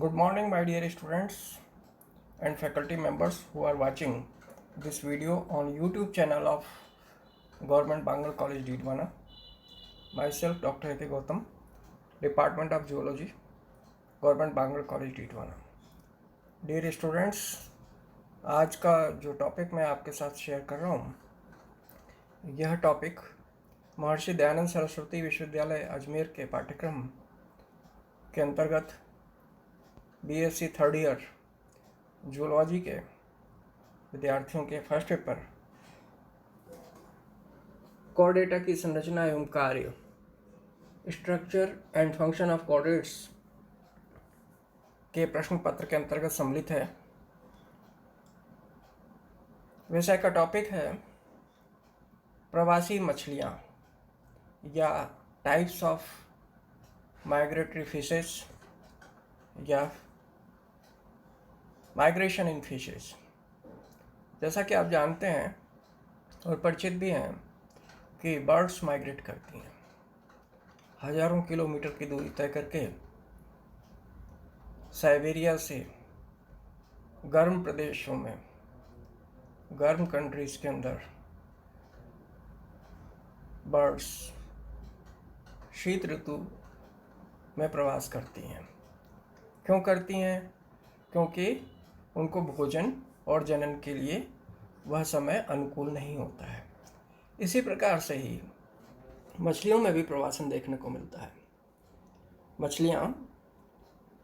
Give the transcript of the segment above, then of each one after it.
Good morning, my dear students and faculty members who are watching this video on YouTube channel of Government Bangal College Didwana. Myself, Dr. A.K. Gautam, Department of Zoology, Government Bangal College Didwana. Dear students, आज का जो topic मैं आपके साथ share कर रहा हूँ, यह टॉपिक महर्षि दयानंद सरस्वती विश्वविद्यालय अजमेर के पाठ्यक्रम के अंतर्गत BSc थर्ड ईयर जूलॉजी के विद्यार्थियों के फर्स्ट पेपर कोऑर्डिनेटा की संरचना एवं कार्य, structure and function of coordinates के प्रश्न पत्र के अंतर्गत सम्मिलित है। विषय का टॉपिक है प्रवासी मछलियाँ या टाइप्स ऑफ माइग्रेटरी फिशेस या माइग्रेशन इन फिशेस। जैसा कि आप जानते हैं और परिचित भी हैं कि बर्ड्स माइग्रेट करती हैं, हजारों किलोमीटर की दूरी तय करके साइबेरिया से गर्म प्रदेशों में, गर्म कंट्रीज के अंदर बर्ड्स शीत ऋतु में प्रवास करती हैं। क्यों करती हैं? क्योंकि उनको भोजन और जनन के लिए वह समय अनुकूल नहीं होता है। इसी प्रकार से ही मछलियों में भी प्रवासन देखने को मिलता है। मछलियाँ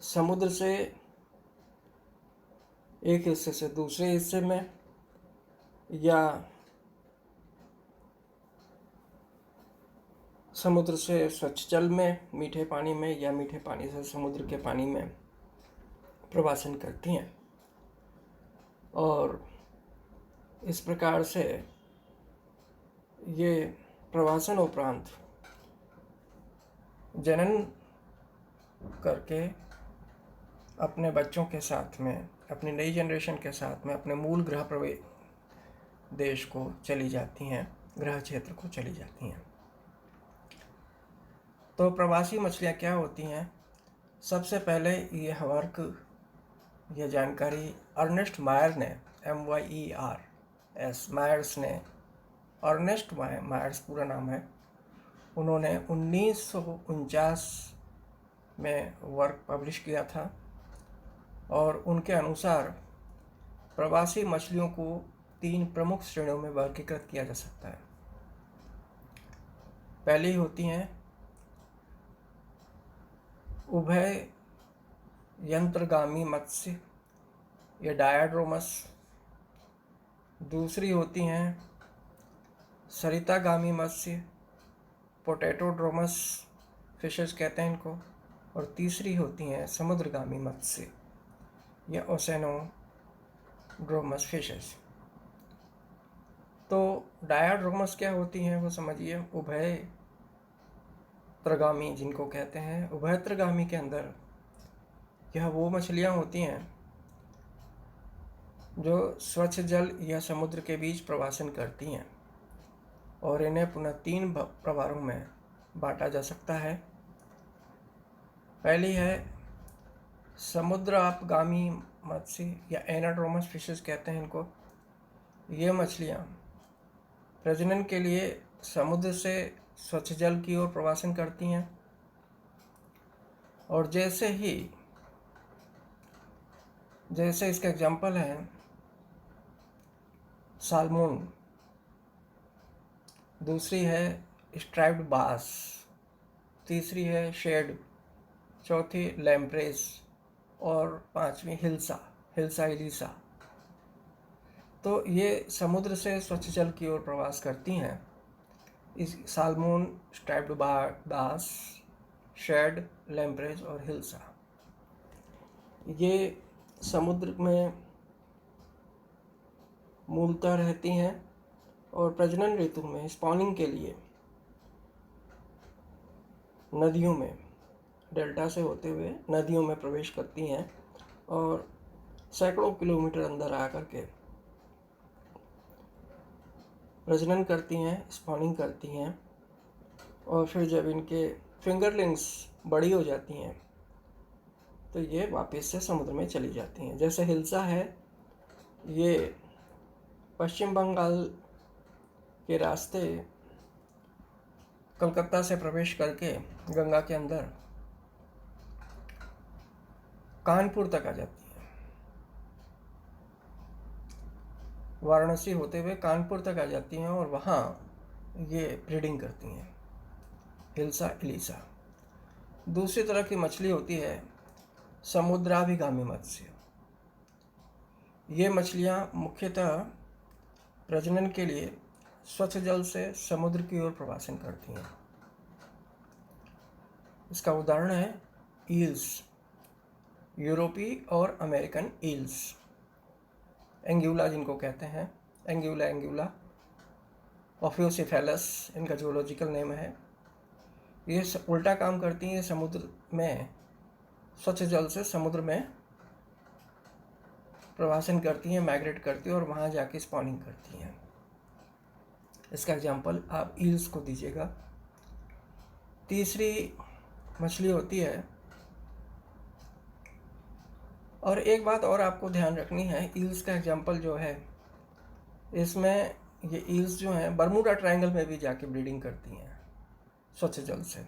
समुद्र से एक हिस्से से दूसरे हिस्से में या समुद्र से स्वच्छ जल में, मीठे पानी में या मीठे पानी से समुद्र के पानी में प्रवासन करती हैं और इस प्रकार से ये प्रवासन उपरांत जनन करके अपने बच्चों के साथ में, अपनी नई जनरेशन के साथ में अपने मूल गृह देश को चली जाती हैं, गृह क्षेत्र को चली जाती हैं। तो प्रवासी मछलियाँ क्या होती हैं? सबसे पहले यह जानकारी अर्नेस्ट मायर ने, MYERS मायर्स ने, अर्नेस्ट मायर्स पूरा नाम है, उन्होंने 1949 में वर्क पब्लिश किया था और उनके अनुसार प्रवासी मछलियों को 3 प्रमुख श्रेणियों में वर्गीकृत किया जा सकता है। पहली होती हैं उभय यंत्रगामी मत्स्य या डायाड्रोमस। दूसरी होती हैं सरितागामी मत्स्य, पोटैटोड्रोमस फिशेस कहते हैं इनको। और तीसरी होती हैं समुद्रगामी मत्स्य या ओसेनोड्रोमस फिशेस। तो डायाड्रोमस क्या होती हैं वो समझिए। उभयत्रगामी जिनको कहते हैं, उभयत्रगामी के अंदर यह वो मछलियाँ होती हैं जो स्वच्छ जल या समुद्र के बीच प्रवासन करती हैं और इन्हें पुनः 3 प्रकारों में बांटा जा सकता है। पहली है समुद्रापगामी मत्स्य या एनाड्रोमस फिशेस कहते हैं इनको। ये मछलियाँ प्रजनन के लिए समुद्र से स्वच्छ जल की ओर प्रवासन करती हैं और जैसे इसका एग्जाम्पल है सालमोन, दूसरी है स्ट्राइप्ड बास, तीसरी है शेड, चौथी लैम्प्रेस और पांचवी हिल्सा इलिसा। तो ये समुद्र से स्वच्छ जल की ओर प्रवास करती हैं। इस सालमोन, स्ट्राइप्ड बास, शेड, लैम्प्रेस और हिल्सा, ये समुद्र में मूलतः रहती हैं और प्रजनन ऋतु में स्पॉनिंग के लिए नदियों में, डेल्टा से होते हुए नदियों में प्रवेश करती हैं और सैकड़ों किलोमीटर अंदर आकर के प्रजनन करती हैं, स्पॉनिंग करती हैं और फिर जब इनके फिंगरलिंग्स बड़ी हो जाती हैं तो ये वापस से समुद्र में चली जाती हैं। जैसे हिल्सा है, ये पश्चिम बंगाल के रास्ते कलकत्ता से प्रवेश करके गंगा के अंदर कानपुर तक आ जाती है। वाराणसी होते हुए कानपुर तक आ जाती हैं और वहाँ ये ब्रीडिंग करती हैं, हिल्सा इलिसा। दूसरी तरह की मछली होती है समुद्राभिगामी मत्स्य। ये मछलियाँ मुख्यतः प्रजनन के लिए स्वच्छ जल से समुद्र की ओर प्रवासन करती हैं। इसका उदाहरण है ईल्स, यूरोपीय और अमेरिकन ईल्स, एंग्यूला जिनको कहते हैं, एंग्यूला ऑफियोसिफेलस इनका जूलॉजिकल नेम है। ये उल्टा काम करती हैं, समुद्र में स्वच्छ जल से समुद्र में प्रवासन करती हैं, माइग्रेट करती हैं और वहाँ जाके स्पॉनिंग करती हैं। इसका एग्जाम्पल आप ईल्स को दीजिएगा। तीसरी मछली होती है, और एक बात और आपको ध्यान रखनी है, ईल्स का एग्जाम्पल जो है, इसमें ये ईल्स जो हैं बरमूडा ट्रायंगल में भी जाके ब्रीडिंग करती हैं स्वच्छ जल से।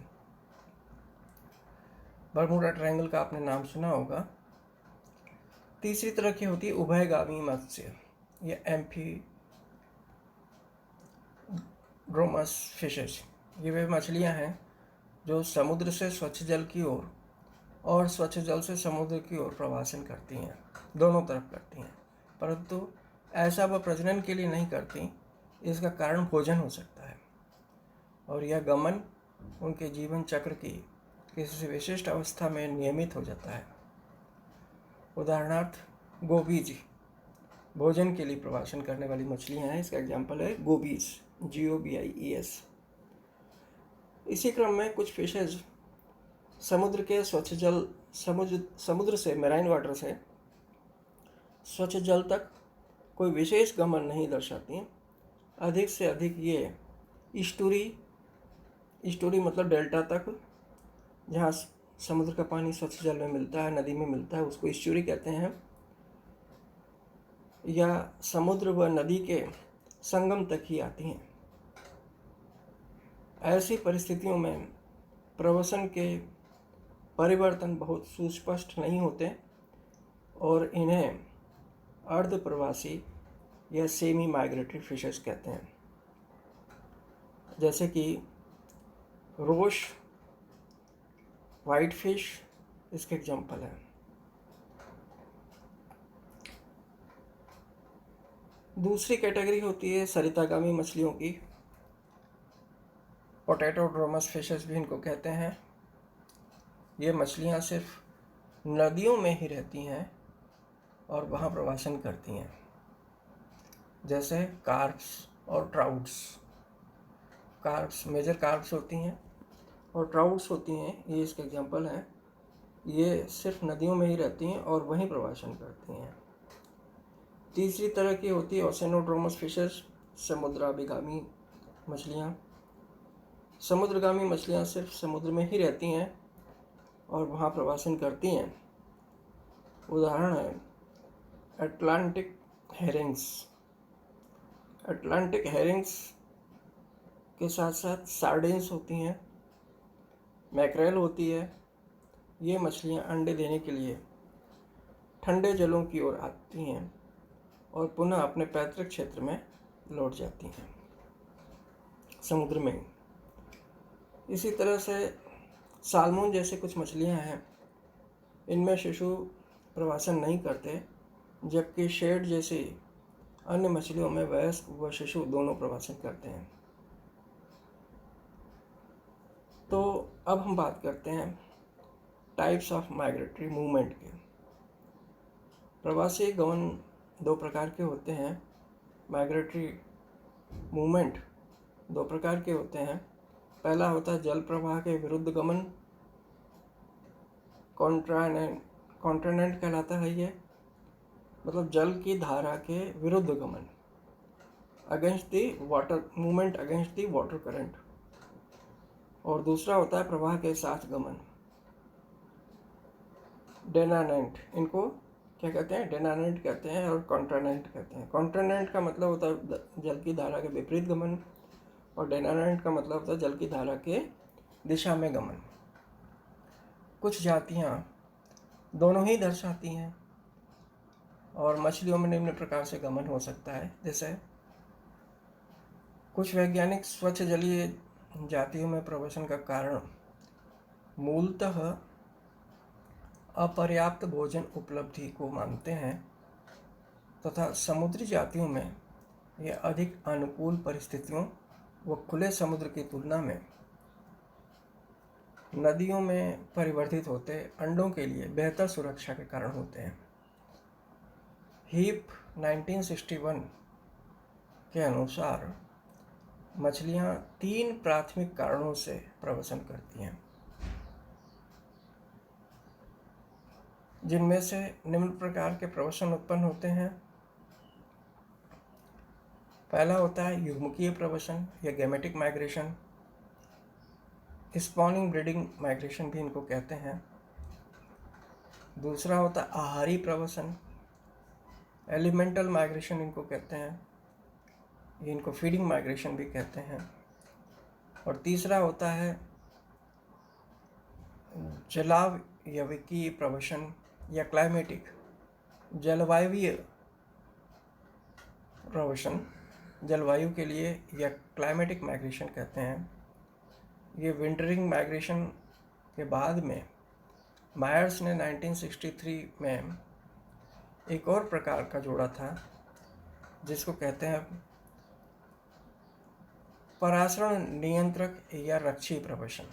बरमूडा ट्रायंगल का आपने नाम सुना होगा। तीसरी तरह की होती है उभयगामी मत्स्य, ये एम्फीड्रोमस फिशेस। ये वे मछलियां हैं जो समुद्र से स्वच्छ जल की ओर और स्वच्छ जल से समुद्र की ओर प्रवासन करती हैं, दोनों तरफ करती हैं, परंतु ऐसा वह प्रजनन के लिए नहीं करती। इसका कारण भोजन हो सकता है और यह गमन उनके जीवन चक्र की किसी विशिष्ट अवस्था में नियमित हो जाता है। उदाहरणार्थ गोबीज भोजन के लिए प्रवासन करने वाली मछलियां हैं। इसका एग्जाम्पल है गोबीज, GOBIES। इसी क्रम में कुछ फिशेज समुद्र के स्वच्छ जल समुद्र से मेराइन वाटर से स्वच्छ जल तक कोई विशेष गमन नहीं दर्शाती हैं। अधिक से अधिक ये ईस्टुरी मतलब डेल्टा तक, जहाँ समुद्र का पानी स्वच्छ जल में मिलता है, नदी में मिलता है, उसको ईस्टुरी कहते हैं, या समुद्र व नदी के संगम तक ही आती हैं। ऐसी परिस्थितियों में प्रवसन के परिवर्तन बहुत सुस्पष्ट नहीं होते और इन्हें अर्ध प्रवासी या सेमी माइग्रेटरी फिशेस कहते हैं। जैसे कि रोश, वाइट फिश इसके एग्जाम्पल है। दूसरी कैटेगरी होती है सरितागामी मछलियों की, पोटैटोड्रोमस फिशेस भी इनको कहते हैं। ये मछलियाँ सिर्फ नदियों में ही रहती हैं और वहाँ प्रवासन करती हैं, जैसे कार्प्स और ट्राउट्स। कार्प्स मेजर कार्प्स होती हैं और ट्राउट्स होती हैं, ये इसके एग्जाम्पल हैं। ये सिर्फ नदियों में ही रहती हैं और वहीं प्रवासन करती हैं। तीसरी तरह की होती है ओसेनोड्रोमस फिशेस, समुद्राभिगामी मछलियाँ। समुद्रगामी मछलियाँ सिर्फ समुद्र में ही रहती हैं और वहाँ प्रवासन करती हैं। उदाहरण है अटलांटिक हेरिंग्स। अटलांटिक हेरिंग्स के साथ साथ सार्डिन्स होती हैं, मैक्रेल होती है। ये मछलियाँ अंडे देने के लिए ठंडे जलों की ओर आती हैं और पुनः अपने पैतृक क्षेत्र में लौट जाती हैं, समुद्र में। इसी तरह से साल्मोन जैसे कुछ मछलियाँ हैं, इनमें शिशु प्रवासन नहीं करते, जबकि शेड जैसी अन्य मछलियों में वयस्क व शिशु दोनों प्रवासन करते हैं। तो अब हम बात करते हैं टाइप्स ऑफ माइग्रेटरी मूवमेंट के। प्रवासी गमन दो प्रकार के होते हैं। माइग्रेटरी मूवमेंट दो प्रकार के होते हैं। पहला होता है जल प्रवाह के विरुद्ध गमन, कॉन्ट्रानेंट कहलाता है ये, मतलब जल की धारा के विरुद्ध गमन, against the water movement, against the water current. और दूसरा होता है प्रवाह के साथ गमन। डेनानेंट, इनको क्या कहते हैं? डेनानेंट कहते हैं और कॉन्ट्रानेंट कहते हैं। कॉन्ट्रानेंट का मतलब होता है जल की धारा के विपरीत गमन, और डेनानेंट का मतलब होता है जल की धारा के दिशा में गमन। कुछ जातियाँ दोनों ही दर्शाती हैं, और मछलियों में निम्न प्रकार से गमन हो सकता है। जैसे कुछ वैज्ञानिक स्वच्छ जलीय जातियों में प्रवसन का कारण मूलतः अपर्याप्त भोजन उपलब्धि को मानते हैं, तथा समुद्री जातियों में यह अधिक अनुकूल परिस्थितियों व खुले समुद्र की तुलना में नदियों में परिवर्तित होते अंडों के लिए बेहतर सुरक्षा के कारण होते हैं। हीप 1961 के अनुसार मछलियाँ 3 प्राथमिक कारणों से प्रवसन करती हैं, जिनमें से निम्न प्रकार के प्रवसन उत्पन्न होते हैं। पहला होता है युग्मकीय प्रवसन या gametic migration, spawning breeding migration भी इनको कहते हैं। दूसरा होता है आहारी प्रवसन, एलिमेंटल माइग्रेशन इनको कहते हैं, ये इनको फीडिंग माइग्रेशन भी कहते हैं। और तीसरा होता है जलावयविकीय प्रवसन या क्लाइमेटिक, जलवायवीय प्रवसन, जलवायु के लिए, या क्लाइमेटिक माइग्रेशन कहते हैं। ये विंटरिंग माइग्रेशन के बाद में मायर्स ने 1963 में एक और प्रकार का जोड़ा था, जिसको कहते हैं परासरण नियंत्रक या रक्षीय प्रवसन,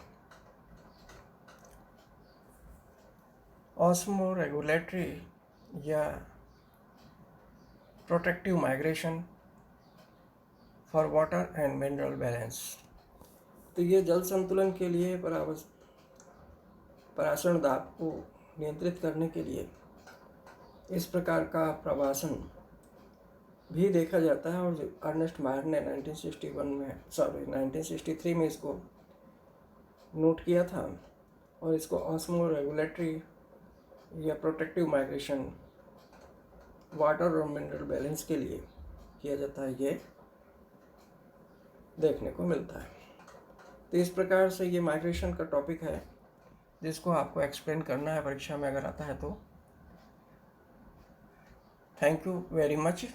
ऑस्मो रेगुलेटरी या protective migration for water and mineral balance. तो ये जल संतुलन के लिए परासरण दाब को नियंत्रित करने के लिए इस प्रकार का प्रवासन भी देखा जाता है। और अर्नेस्ट मायर ने 1963 में इसको नोट किया था, और इसको ऑस्मो रेगुलेटरी या प्रोटेक्टिव माइग्रेशन वाटर और मिनरल बैलेंस के लिए किया जाता है, ये देखने को मिलता है। तो इस प्रकार से ये माइग्रेशन का टॉपिक है, जिसको आपको एक्सप्लेन करना है परीक्षा में अगर आता है तो। Thank you very much.